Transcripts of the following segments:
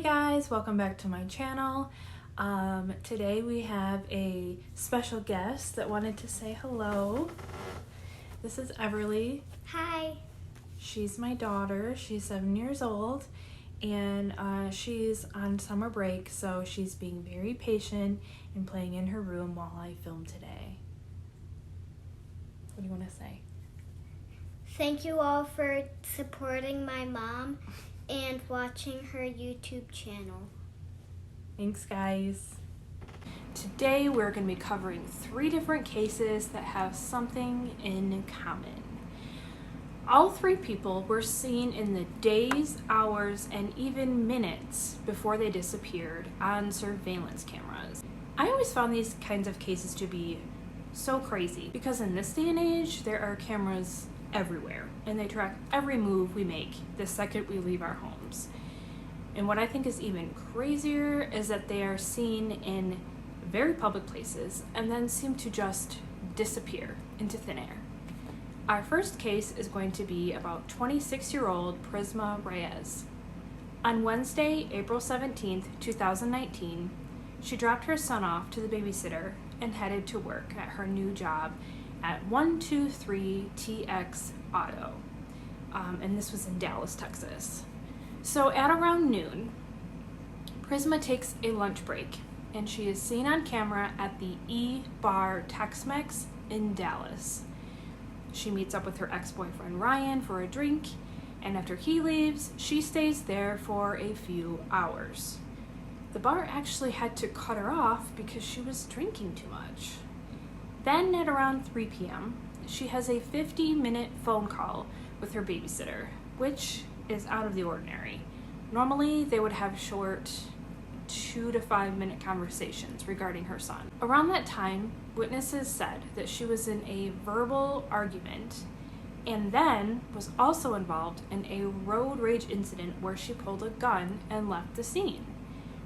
guys, welcome back to my channel. Today we have a special guest that wanted to say hello. This is Everly. Hi. She's my daughter. She's 7 years old and she's on summer break, so she's being very patient and playing in her room while I film today. What do you want to say? Thank you all for supporting my mom and watching her YouTube channel. Thanks, guys. Today we're going to be covering 3 different cases that have something in common. All 3 people were seen in the days, hours, and even minutes before they disappeared on surveillance cameras. I always found these kinds of cases to be so crazy because in this day and age there are cameras everywhere and they track every move we make the second we leave our homes. And what I think is even crazier is that they are seen in very public places and then seem to just disappear into thin air. Our first case is going to be about 26-year-old Prisma Reyes. On Wednesday, April 17th, 2019, she dropped her son off to the babysitter and headed to work at her new job at 123 TX Auto, and this was in Dallas, Texas. So at around noon, Prisma takes a lunch break, and she is seen on camera at the E-Bar Tex-Mex in Dallas. She meets up with her ex-boyfriend Ryan for a drink, and after he leaves, she stays there for a few hours. The bar actually had to cut her off because she was drinking too much. Then at around 3 p.m., she has a 50-minute phone call with her babysitter, which is out of the ordinary. Normally, they would have short 2 to 5 minute conversations regarding her son. Around that time, witnesses said that she was in a verbal argument and then was also involved in a road rage incident where she pulled a gun and left the scene,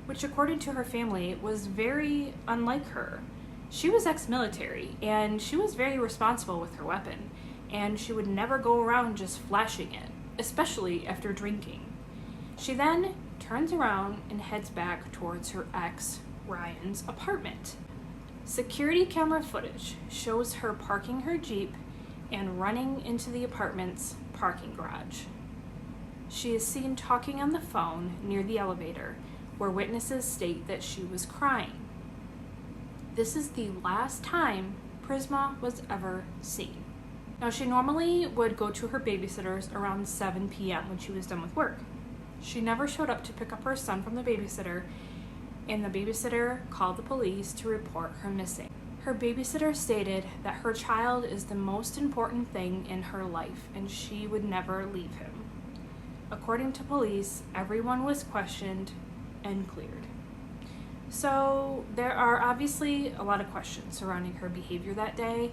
which according to her family was very unlike her. She was ex-military, and she was very responsible with her weapon, and she would never go around just flashing it, especially after drinking. She then turns around and heads back towards her ex, Ryan's apartment. Security camera footage shows her parking her Jeep and running into the apartment's parking garage. She is seen talking on the phone near the elevator, where witnesses state that she was crying. This is the last time Prisma was ever seen. Now, she normally would go to her babysitter's around 7 p.m. when she was done with work. She never showed up to pick up her son from the babysitter, and the babysitter called the police to report her missing. Her babysitter stated that her child is the most important thing in her life, and she would never leave him. According to police, everyone was questioned and cleared. So there are obviously a lot of questions surrounding her behavior that day.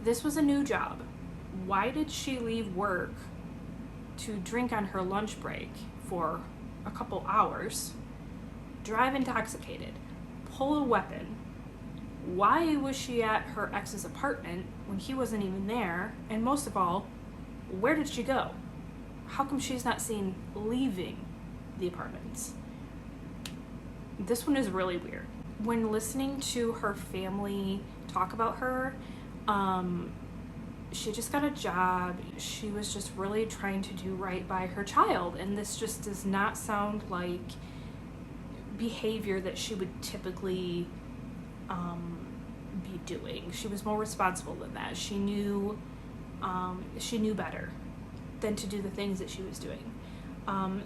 This was a new job. Why did she leave work to drink on her lunch break for a couple hours, drive intoxicated, pull a weapon? Why was she at her ex's apartment when he wasn't even there? And most of all, where did she go? How come she's not seen leaving the apartments? This one is really weird. When listening to her family talk about her, she just got a job. She was just really trying to do right by her child, and this just does not sound like behavior that she would typically be doing. She was more responsible than that. She knew better than to do the things that she was doing.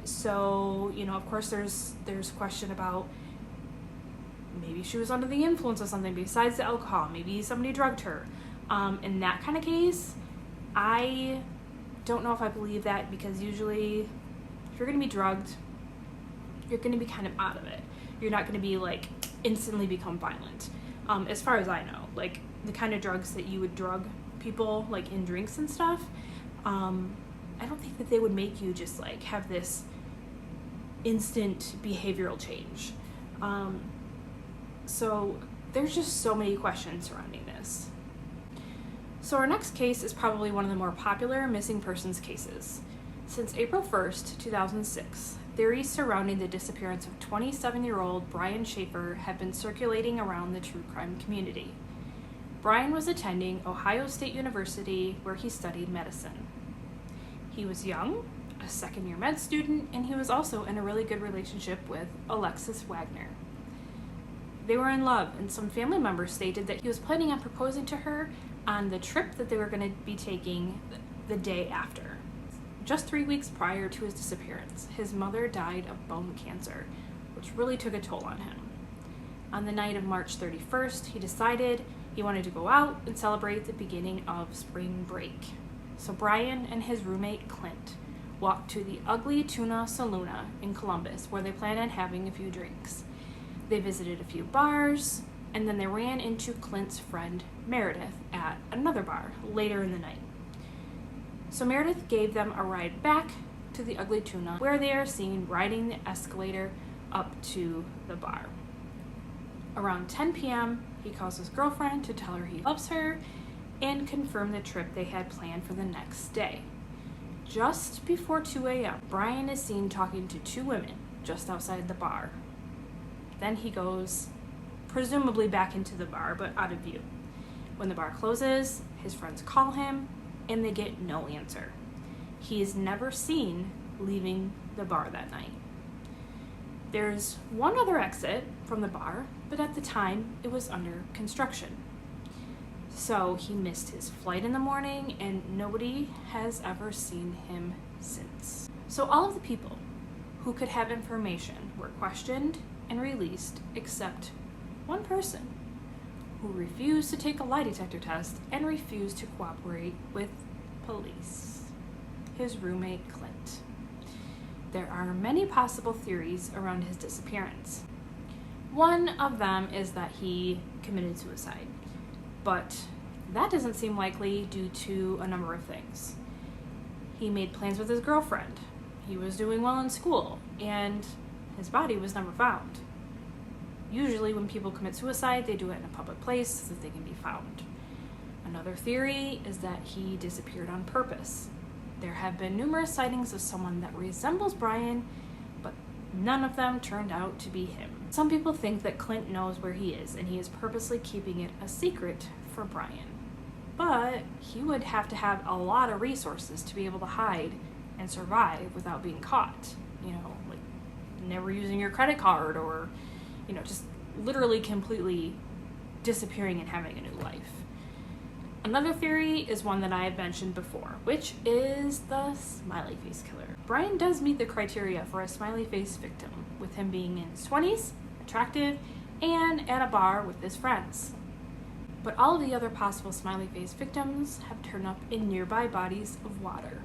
So, you know, of course there's question about maybe she was under the influence of something besides the alcohol. Maybe somebody drugged her. In that kind of case, I don't know if I believe that, because usually if you're going to be drugged, you're going to be kind of out of it. You're not going to be like instantly become violent. As far as I know, like the kind of drugs that you would drug people like in drinks and stuff, I don't think that they would make you just like have this instant behavioral change. So there's just so many questions surrounding this. So our next case is probably one of the more popular missing persons cases. Since April 1st, 2006, theories surrounding the disappearance of 27-year-old Brian Shaffer have been circulating around the true crime community. Brian was attending Ohio State University, where he studied medicine. He was young, a second-year med student, and he was also in a really good relationship with Alexis Wagner. They were in love, and some family members stated that he was planning on proposing to her on the trip that they were going to be taking the day after. Just 3 weeks prior to his disappearance, his mother died of bone cancer, which really took a toll on him. On the night of March 31st, he decided he wanted to go out and celebrate the beginning of spring break. So Brian and his roommate Clint walked to the Ugly Tuna Saloona in Columbus, where they planned on having a few drinks. They visited a few bars, and then they ran into Clint's friend Meredith at another bar later in the night. So Meredith gave them a ride back to the Ugly Tuna, where they are seen riding the escalator up to the bar. Around 10 p.m., he calls his girlfriend to tell her he loves her and confirm the trip they had planned for the next day. Just before 2 a.m., Brian is seen talking to two women just outside the bar. Then he goes, presumably back into the bar, but out of view. When the bar closes, his friends call him, and they get no answer. He is never seen leaving the bar that night. There's one other exit from the bar, but at the time, it was under construction. So he missed his flight in the morning, and nobody has ever seen him since. So all of the people who could have information were questioned and released, except one person who refused to take a lie detector test and refused to cooperate with police, his roommate Clint. There are many possible theories around his disappearance. One of them is that he committed suicide, but that doesn't seem likely due to a number of things. He made plans with his girlfriend, he was doing well in school, and his body was never found. Usually when people commit suicide, they do it in a public place so that they can be found. Another theory is that he disappeared on purpose. There have been numerous sightings of someone that resembles Brian, but none of them turned out to be him. Some people think that Clint knows where he is, and he is purposely keeping it a secret for Brian. But he would have to have a lot of resources to be able to hide and survive without being caught. Like never using your credit card, or just literally completely disappearing and having a new life. Another theory is one that I have mentioned before, which is the smiley face killer. Brian does meet the criteria for a smiley face victim, with him being in his 20s, attractive, and at a bar with his friends. But all of the other possible smiley face victims have turned up in nearby bodies of water.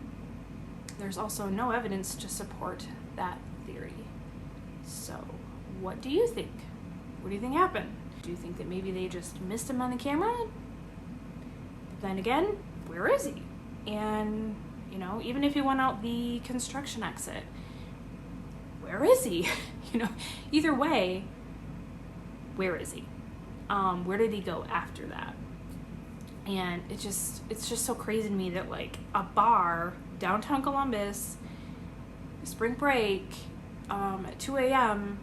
There's also no evidence to support that theory. So, what do you think? What do you think happened? Do you think that maybe they just missed him on the camera? But then again, where is he? And, even if he went out the construction exit, where is he? Either way, where is he? Where did he go after that? And it's just so crazy to me that like a bar, downtown Columbus, spring break, at 2 a.m.,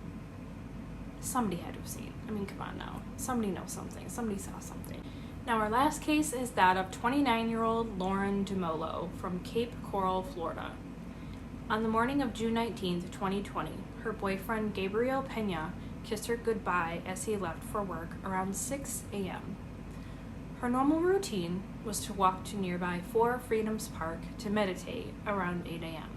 somebody had to have seen. I mean, come on now. Somebody knows something. Somebody saw something. Now, our last case is that of 29-year-old Lauren Demolo from Cape Coral, Florida. On the morning of June 19th, 2020, her boyfriend Gabriel Pena kissed her goodbye as he left for work around 6 a.m. Her normal routine was to walk to nearby Four Freedoms Park to meditate around 8 a.m.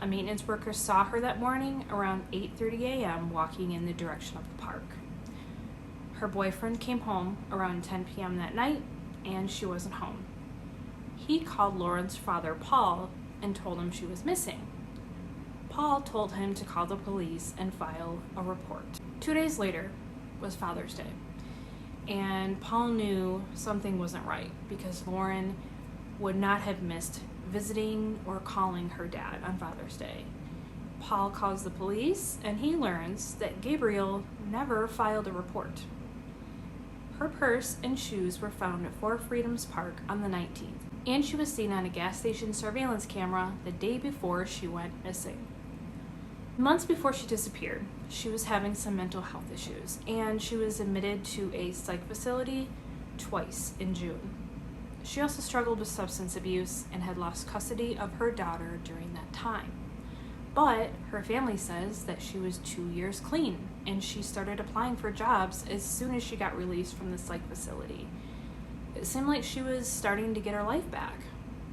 A maintenance worker saw her that morning around 8:30 a.m. walking in the direction of the park. Her boyfriend came home around 10 p.m. that night, and she wasn't home. He called Lauren's father, Paul, and told him she was missing. Paul told him to call the police and file a report. 2 days later was Father's Day, and Paul knew something wasn't right because Lauren would not have missed visiting or calling her dad on Father's Day. Paul calls the police, and he learns that Gabriel never filed a report. Her purse and shoes were found at Four Freedoms Park on the 19th, and she was seen on a gas station surveillance camera the day before she went missing. Months before she disappeared, she was having some mental health issues, and she was admitted to a psych facility twice in June. She also struggled with substance abuse and had lost custody of her daughter during that time. But her family says that she was 2 years clean, and she started applying for jobs as soon as she got released from the psych facility. It seemed like she was starting to get her life back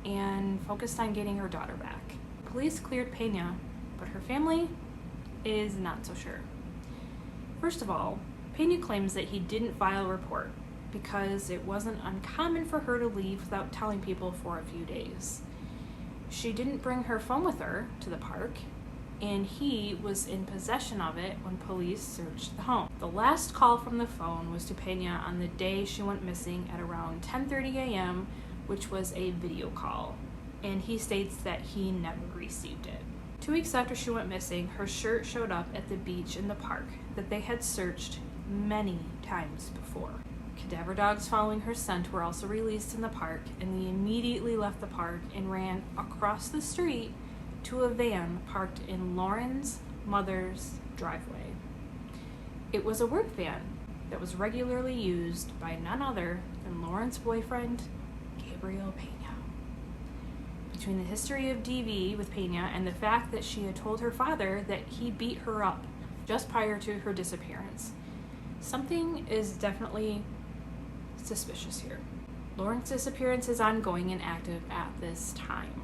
and focused on getting her daughter back. Police cleared Pena, but her family is not so sure. First of all, Pena claims that he didn't file a report because it wasn't uncommon for her to leave without telling people for a few days. She didn't bring her phone with her to the park, and he was in possession of it when police searched the home. The last call from the phone was to Pena on the day she went missing at around 10:30 a.m., which was a video call, and he states that he never received it. 2 weeks after she went missing, her shirt showed up at the beach in the park that they had searched many times before. Cadaver dogs following her scent were also released in the park, and they immediately left the park and ran across the street to a van parked in Lauren's mother's driveway. It was a work van that was regularly used by none other than Lauren's boyfriend, Gabriel Pena. Between the history of DV with Pena and the fact that she had told her father that he beat her up just prior to her disappearance, something is definitely suspicious here. Lauren's disappearance is ongoing and active at this time.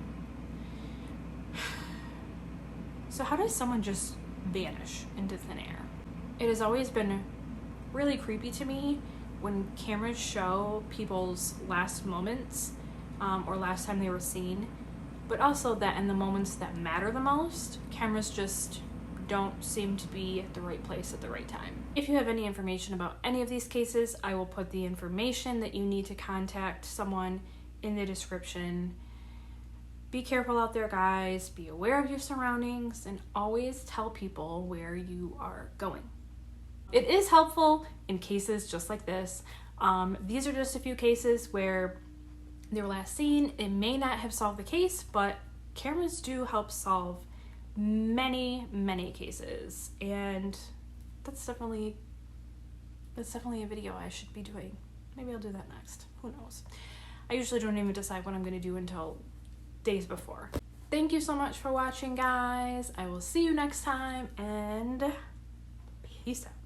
So how does someone just vanish into thin air? It has always been really creepy to me when cameras show people's last moments or last time they were seen, but also that in the moments that matter the most, cameras just don't seem to be at the right place at the right time. If you have any information about any of these cases, I will put the information that you need to contact someone in the description. Be careful out there, guys. Be aware of your surroundings and always tell people where you are going. It is helpful in cases just like this. These are just a few cases where they were last seen. It may not have solved the case, but cameras do help solve many cases, and that's definitely a video I should be doing. Maybe I'll do that next. Who knows? I usually don't even decide what I'm going to do until days before. Thank you so much for watching, guys. I will see you next time, and peace out.